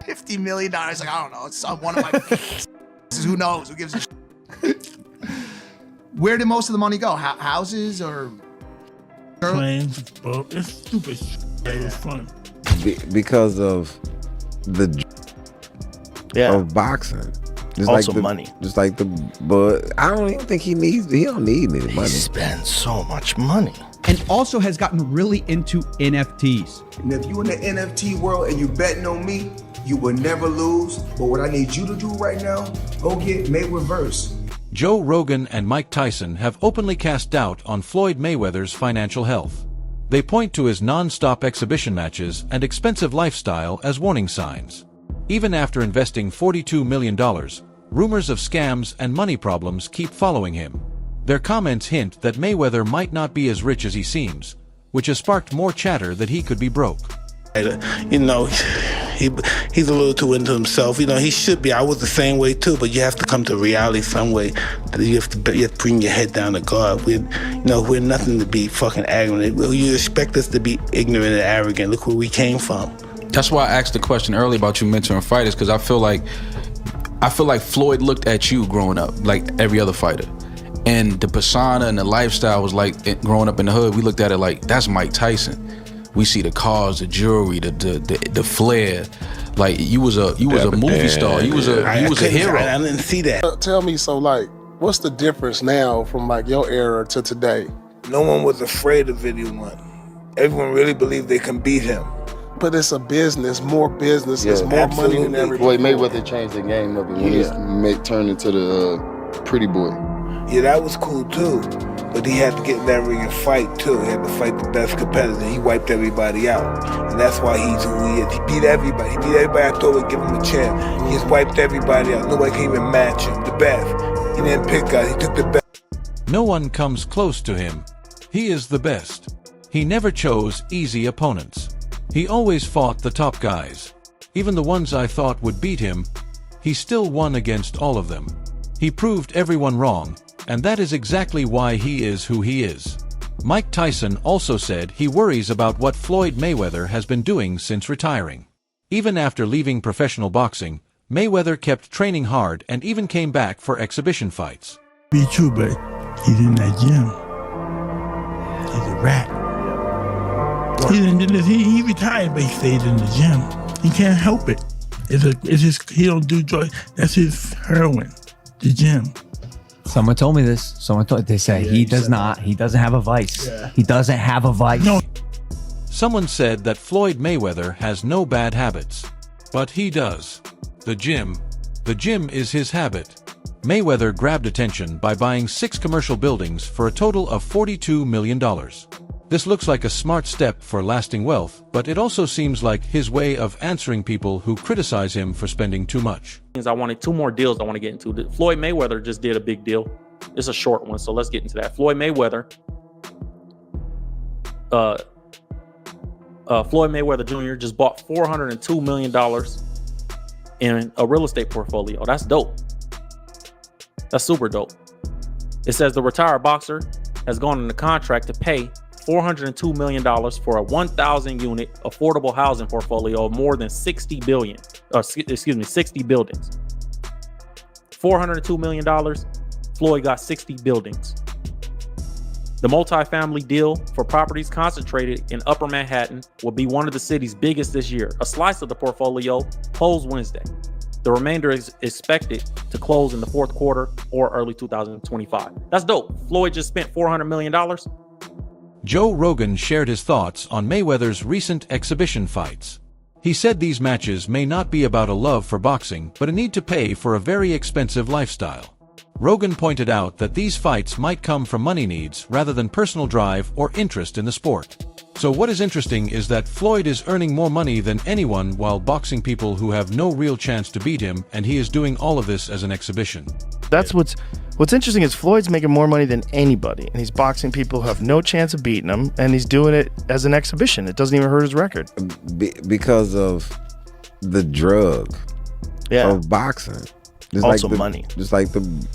$50 million. Like, I don't know. It's one of my who knows? Who gives a shit? Where did most of the money go? Houses or planes? Bro, it's stupid shit. It was fun. Because of the of boxing. Just also like money. Just like but I don't even think he don't need any money. He spends so much money. And also has gotten really into NFTs. And if you in the NFT world and you betting on me, you will never lose. But what I need you to do right now, go get Mayweather. Joe Rogan and Mike Tyson have openly cast doubt on Floyd Mayweather's financial health. They point to his non-stop exhibition matches and expensive lifestyle as warning signs. Even after investing $42 million, rumors of scams and money problems keep following him. Their comments hint that Mayweather might not be as rich as he seems, which has sparked more chatter that he could be broke. You know, he's a little too into himself. You know, he should be. I was the same way too, but you have to come to reality some way. You have to bring your head down to God. We're nothing to be fucking arrogant. You expect us to be ignorant and arrogant. Look where we came from. That's why I asked the question earlier about you mentoring fighters, because I feel like Floyd looked at you growing up like every other fighter. And the persona and the lifestyle was like, growing up in the hood, we looked at it like, that's Mike Tyson. We see the cars, the jewelry, the flair. Like you was a movie star. You was a hero. I didn't see that. Tell me, so like, what's the difference now from like your era to today? No one was afraid of anyone. Everyone really believed they can beat him. But it's a business, more business, it's more money than everything. Boy, Mayweather changed the game up when he turned into the pretty boy. Yeah, that was cool too. But he had to get in that ring and fight too. He had to fight the best competitor. He wiped everybody out. And that's why he's who he is. He beat everybody. He beat everybody I thought would give him a chance. He just wiped everybody out. Nobody can even match him. The best. He didn't pick guys. He took the best. No one comes close to him. He is the best. He never chose easy opponents. He always fought the top guys. Even the ones I thought would beat him, he still won against all of them. He proved everyone wrong, and that is exactly why he is who he is. Mike Tyson also said he worries about what Floyd Mayweather has been doing since retiring. Even after leaving professional boxing, Mayweather kept training hard and even came back for exhibition fights. Be true, but he's in that gym. He's a rat. He retired, but he stayed in the gym. He can't help it. It's just he don't do drugs. That's his heroin. The gym. Someone told me this. They say he doesn't have a vice. Yeah. He doesn't have a vice. No. Someone said that Floyd Mayweather has no bad habits. But he does. The gym is his habit. Mayweather grabbed attention by buying 6 commercial buildings for a total of $42 million. This looks like a smart step for lasting wealth, but it also seems like his way of answering people who criticize him for spending too much. I wanted 2 more deals I want to get into. Floyd Mayweather just did a big deal. It's a short one, so let's get into that. Floyd Mayweather Jr. just bought $402 million in a real estate portfolio. That's dope. That's super dope. It says the retired boxer has gone into contract to pay $402 million for a 1,000 unit affordable housing portfolio of more than 60 buildings. $402 million, Floyd got 60 buildings. The multifamily deal for properties concentrated in Upper Manhattan will be one of the city's biggest this year. A slice of the portfolio closed Wednesday. The remainder is expected to close in the fourth quarter or early 2025. That's dope. Floyd just spent $400 million. Joe Rogan shared his thoughts on Mayweather's recent exhibition fights. He said these matches may not be about a love for boxing, but a need to pay for a very expensive lifestyle. Rogan pointed out that these fights might come from money needs rather than personal drive or interest in the sport. So what is interesting is that Floyd is earning more money than anyone while boxing people who have no real chance to beat him, and he is doing all of this as an exhibition. That's what's interesting is Floyd's making more money than anybody, and he's boxing people who have no chance of beating him, and he's doing it as an exhibition. It doesn't even hurt his record. Because of the drug of boxing. Just also like money.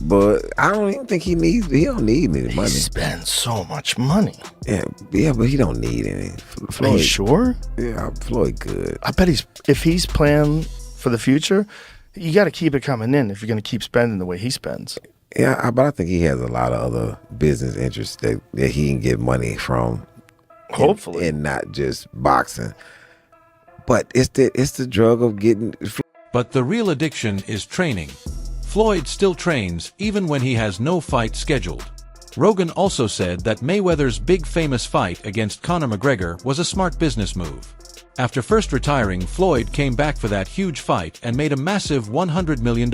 But I don't even think he don't need any money. He spends so much money. Yeah, but he don't need any. Floyd, are you sure? Yeah, Floyd good. I bet if he's playing for the future, you got to keep it coming in if you're going to keep spending the way he spends. Yeah, but I think he has a lot of other business interests that he can get money from. Hopefully. And not just boxing. But it's the drug of getting... But the real addiction is training. Floyd still trains even when he has no fight scheduled. Rogan also said that Mayweather's big famous fight against Conor McGregor was a smart business move. After first retiring, Floyd came back for that huge fight and made a massive $100 million.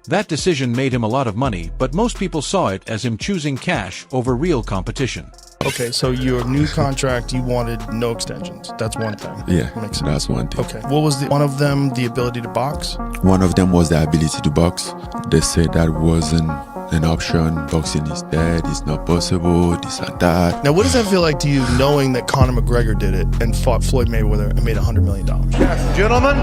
That decision made him a lot of money, but most people saw it as him choosing cash over real competition. Okay, so your new contract, you wanted no extensions. That's one thing. Yeah, that's one thing. Okay, what was one of them? The ability to box? One of them was the ability to box. They said that wasn't an option. Boxing is dead. It's not possible. This and that. Now, what does that feel like to you, knowing that Conor McGregor did it and fought Floyd Mayweather and made $100 million? Yes, gentlemen,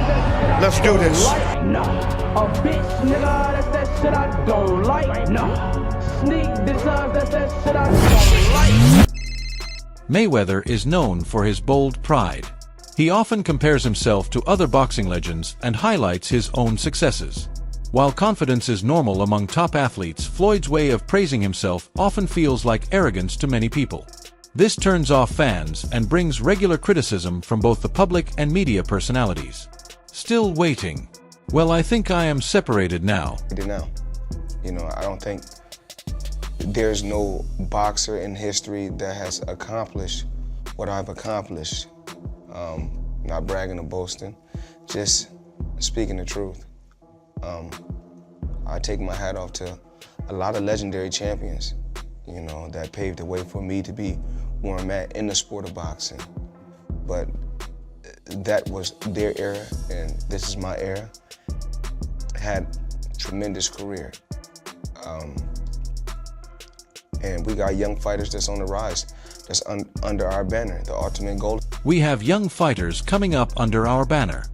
let's do this. No, a bitch, nigga, that's that shit I don't like. No, sneak deserves, that's that shit I don't like. Mayweather is known for his bold pride. He often compares himself to other boxing legends and highlights his own successes. While confidence is normal among top athletes, Floyd's way of praising himself often feels like arrogance to many people. This turns off fans and brings regular criticism from both the public and media personalities. Still waiting. Well, I think I am separated now. I don't think there's no boxer in history that has accomplished what I've accomplished. Not bragging or boasting, just speaking the truth. I take my hat off to a lot of legendary champions, that paved the way for me to be where I'm at in the sport of boxing. But that was their era, and this is my era. Had tremendous career. And we got young fighters that's on the rise, that's under our banner, the ultimate goal. We have young fighters coming up under our banner.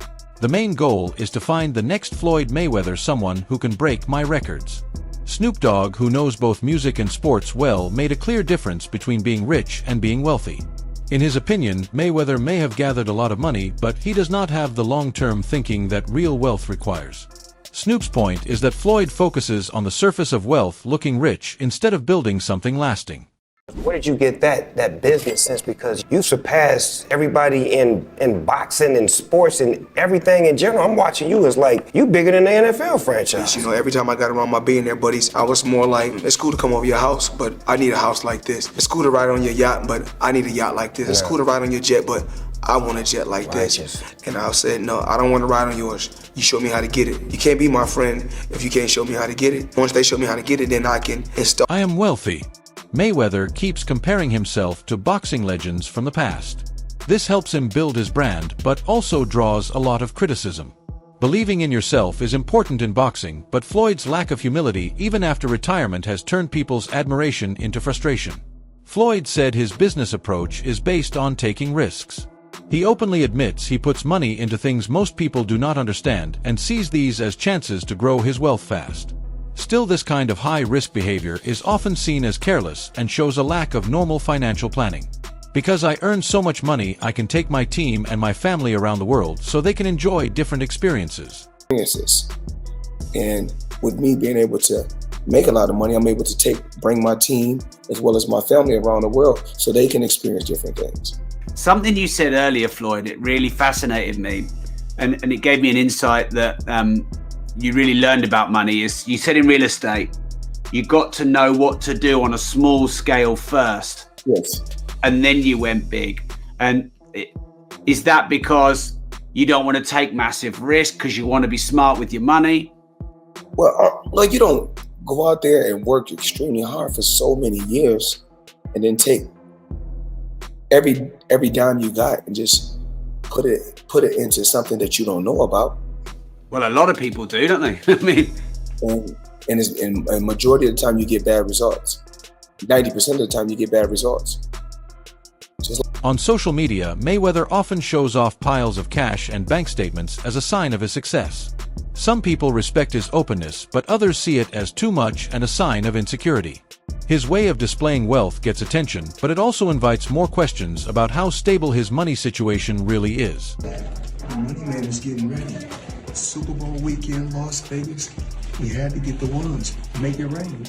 The main goal is to find the next Floyd Mayweather, someone who can break my records. Snoop Dogg, who knows both music and sports well, made a clear difference between being rich and being wealthy. In his opinion, Mayweather may have gathered a lot of money, but he does not have the long-term thinking that real wealth requires. Snoop's point is that Floyd focuses on the surface of wealth, looking rich, instead of building something lasting. Where did you get that business sense? Because you surpassed everybody in boxing and sports and everything in general. I'm watching you as like, you bigger than the NFL franchise. Every time I got around my billionaire buddies, I was more like, it's cool to come over your house, but I need a house like this. It's cool to ride on your yacht, but I need a yacht like this. It's cool to ride on your jet, but I want a jet like this. And I said, no, I don't want to ride on yours. You show me how to get it. You can't be my friend if you can't show me how to get it. Once they show me how to get it, then I can install. I am wealthy. Mayweather keeps comparing himself to boxing legends from the past. This helps him build his brand, but also draws a lot of criticism. Believing in yourself is important in boxing, but Floyd's lack of humility even after retirement has turned people's admiration into frustration. Floyd said his business approach is based on taking risks. He openly admits he puts money into things most people do not understand and sees these as chances to grow his wealth fast. Still, this kind of high-risk behavior is often seen as careless and shows a lack of normal financial planning. Because I earn so much money, I can take my team and my family around the world so they can enjoy different experiences. And with me being able to make a lot of money, I'm able to bring my team as well as my family around the world so they can experience different things. Something you said earlier, Floyd, it really fascinated me, and it gave me an insight that you really learned about money. Is you said in real estate, you got to know what to do on a small scale first. Yes. And then you went big. And is that because you don't want to take massive risk because you want to be smart with your money? Well, you don't go out there and work extremely hard for so many years and then take every dime you got and just put it into something that you don't know about. Well, a lot of people do, don't they? I mean, and a majority of the time you get bad results. 90% of the time you get bad results. On social media, Mayweather often shows off piles of cash and bank statements as a sign of his success. Some people respect his openness, but others see it as too much and a sign of insecurity. His way of displaying wealth gets attention, but it also invites more questions about how stable his money situation really is. Money Man is getting ready Super Bowl weekend, Las Vegas. We had to get the ones, make it rain.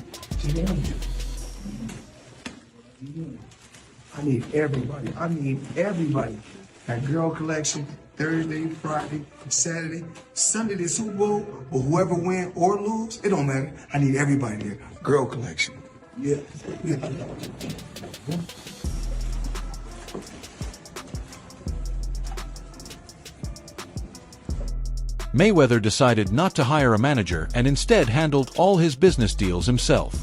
I need everybody. That girl collection, Thursday, Friday, Saturday, Sunday, the Super Bowl, or whoever win or lose, it don't matter. I need everybody there. Girl collection. Yeah. Mayweather decided not to hire a manager and instead handled all his business deals himself.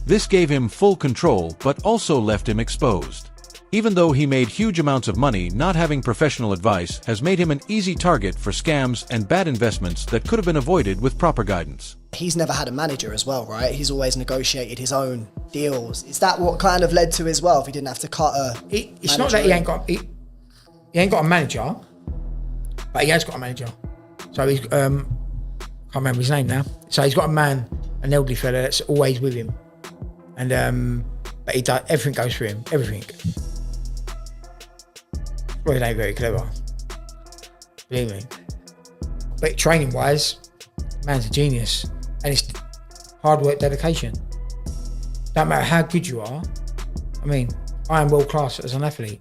This gave him full control but also left him exposed. Even though he made huge amounts of money, not having professional advice has made him an easy target for scams and bad investments that could have been avoided with proper guidance. He's never had a manager as well, right? He's always negotiated his own deals. Is that what kind of led to his wealth? He didn't have to cut a It's not that he ain't got a manager, but he has got a manager. So he's can't remember his name now. So he's got a man, an elderly fella that's always with him, and but he does everything goes through him, everything. Well, he ain't very clever, believe me. But training wise, man's a genius, and it's hard work, dedication. Don't matter how good you are. I mean, I am world class as an athlete,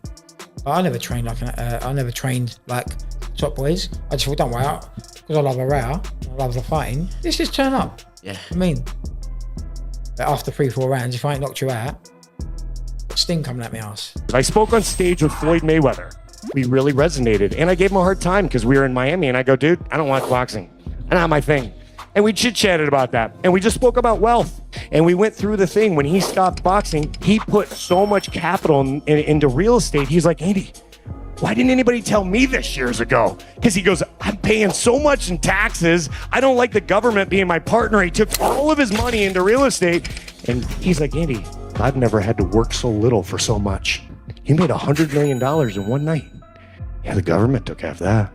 but I never trained like top boys. I just thought, don't weigh out, because I love a row, I love the fighting. Let's just turn up. Yeah. I mean, after 3-4 rounds, if I ain't knocked you out, got sting coming at my ass. I spoke on stage with Floyd Mayweather. We really resonated, and I gave him a hard time because we were in Miami, and I go, dude, I don't watch boxing. I not my thing. And we chit-chatted about that, and we just spoke about wealth, and we went through the thing. When he stopped boxing, he put so much capital into real estate. He's like, Andy, why didn't anybody tell me this years ago? Because he goes, I'm paying so much in taxes. I don't like the government being my partner. He took all of his money into real estate. And he's like, Andy, I've never had to work so little for so much. He made $100 million in one night. Yeah, the government took half that.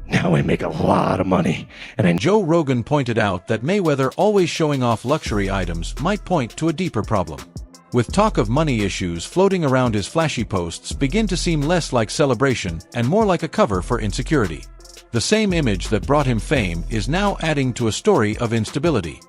Now I make a lot of money. And Joe Rogan pointed out that Mayweather always showing off luxury items might point to a deeper problem. With talk of money issues floating around, his flashy posts begin to seem less like celebration and more like a cover for insecurity. The same image that brought him fame is now adding to a story of instability.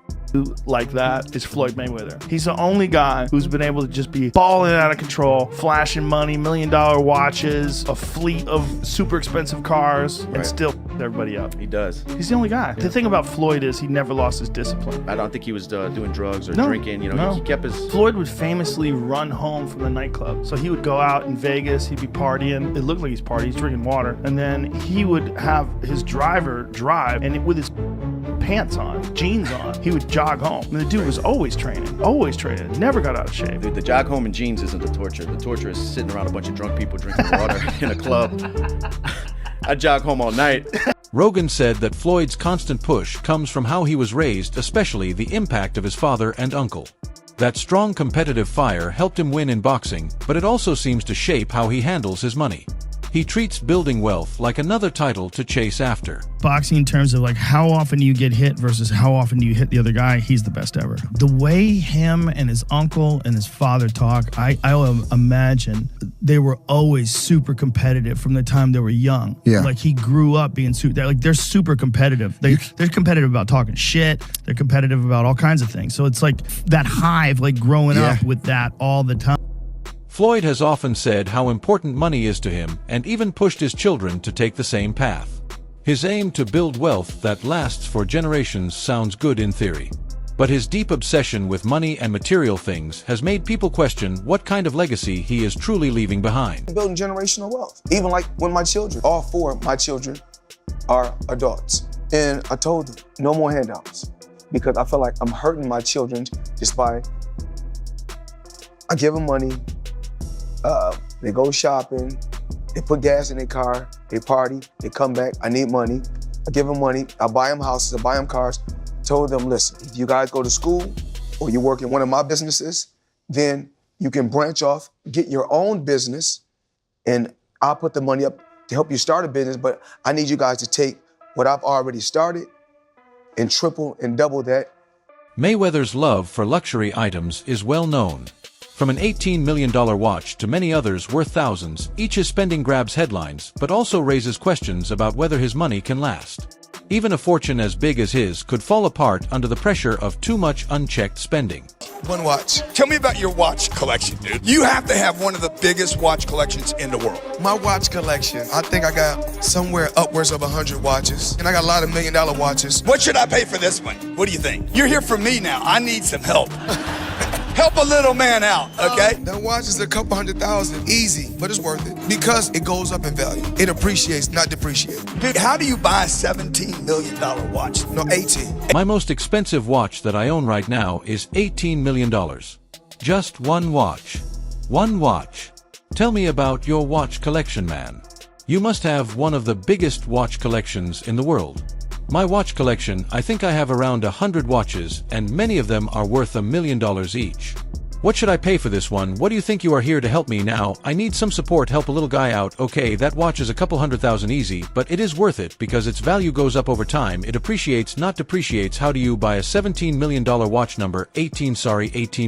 Like that is Floyd Mayweather. He's the only guy who's been able to just be balling out of control, flashing money, $1 million watches, a fleet of super expensive cars, and still everybody up. He does. He's the only guy. The thing about Floyd is he never lost his discipline. I don't think he was doing drugs or drinking. He kept his... Floyd would famously run home from the nightclub. So he would go out in Vegas, he'd be partying. It looked like he's partying, he's drinking water. And then he would have his driver drive, and with his pants on, jeans on, he would jog home. And the dude was always training, never got out of shape. Dude, the jog home in jeans isn't the torture. The torture is sitting around a bunch of drunk people drinking water in a club. I jog home all night. Rogan said that Floyd's constant push comes from how he was raised, especially the impact of his father and uncle. That strong competitive fire helped him win in boxing, but it also seems to shape how he handles his money. He treats building wealth like another title to chase after. Boxing in terms of like how often you get hit versus how often do you hit the other guy, he's the best ever. The way him and his uncle and his father talk, I imagine they were always super competitive from the time they were young. Yeah. Like he grew up being they're super competitive. They're competitive about talking shit. They're competitive about all kinds of things. So it's like that hive, like growing up with that all the time. Floyd has often said how important money is to him and even pushed his children to take the same path. His aim to build wealth that lasts for generations sounds good in theory. But his deep obsession with money and material things has made people question what kind of legacy he is truly leaving behind. Building generational wealth. Even like when my children, all 4 of my children are adults. And I told them, no more handouts. Because I feel like I'm hurting my children just by, I give them money, they go shopping, they put gas in their car, they party, they come back, I need money. I give them money, I buy them houses, I buy them cars. Told them, listen, if you guys go to school or you work in one of my businesses, then you can branch off, get your own business, and I'll put the money up to help you start a business, but I need you guys to take what I've already started and triple and double that. Mayweather's love for luxury items is well known. From an $18 million watch to many others worth thousands, each his spending grabs headlines, but also raises questions about whether his money can last. Even a fortune as big as his could fall apart under the pressure of too much unchecked spending. One watch. Tell me about your watch collection, dude. You have to have one of the biggest watch collections in the world. My watch collection, I think I got somewhere upwards of 100 watches, and I got a lot of $1 million watches. What should I pay for this one? What do you think? You're here for me now. I need some help. Help a little man out, okay? That watch is a couple $100,000, easy, but it's worth it because it goes up in value. It appreciates, not depreciates. Dude, how do you buy a $17 million watch? No, 18. My most expensive watch that I own right now is $18 million. Just one watch. One watch. Tell me about your watch collection, man. You must have one of the biggest watch collections in the world. My watch collection, I think I have around 100 watches, and many of them are worth $1 million each. What should I pay for this one? What do you think? You are here to help me now. I need some support. Help a little guy out. Okay, that watch is a couple $100,000 easy, but it is worth it because its value goes up over time. It appreciates, not depreciates. How do you buy a $17 million watch? Number 18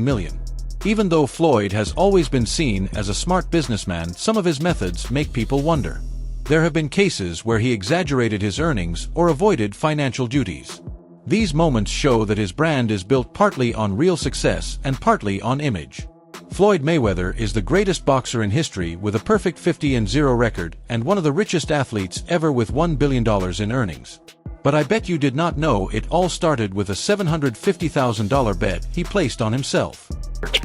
million. Even though Floyd has always been seen as a smart businessman, some of his methods make people wonder. There have been cases where he exaggerated his earnings or avoided financial duties. These moments show that his brand is built partly on real success and partly on image. Floyd Mayweather is the greatest boxer in history with a perfect 50-0 record and one of the richest athletes ever with $1 billion in earnings. But I bet you did not know it all started with a $750,000 bet he placed on himself.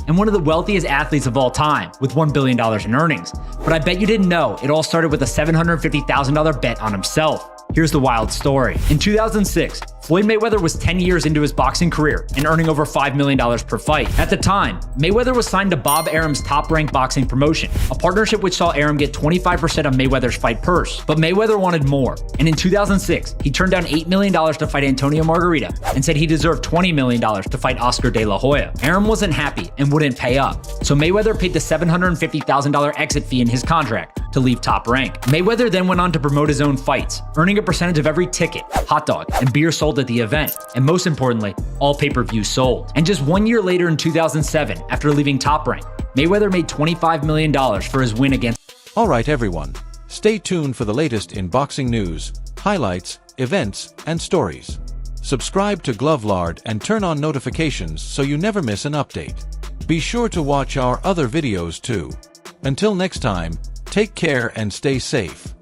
And one of the wealthiest athletes of all time with $1 billion in earnings. But I bet you didn't know it all started with a $750,000 bet on himself. Here's the wild story. In 2006, Floyd Mayweather was 10 years into his boxing career and earning over $5 million per fight. At the time, Mayweather was signed to Bob Arum's Top Rank boxing promotion, a partnership which saw Arum get 25% of Mayweather's fight purse. But Mayweather wanted more, and in 2006, he turned down $8 million to fight Antonio Margarita and said he deserved $20 million to fight Oscar De La Hoya. Arum wasn't happy and wouldn't pay up, so Mayweather paid the $750,000 exit fee in his contract to leave Top Rank. Mayweather then went on to promote his own fights, earning a percentage of every ticket, hot dog, and beer sold at the event, and most importantly, all pay-per-views sold. And just 1 year later in 2007, after leaving Top Rank, Mayweather made $25 million for his win against... Alright everyone, stay tuned for the latest in boxing news, highlights, events, and stories. Subscribe to Glovelard and turn on notifications so you never miss an update. Be sure to watch our other videos too. Until next time, take care and stay safe.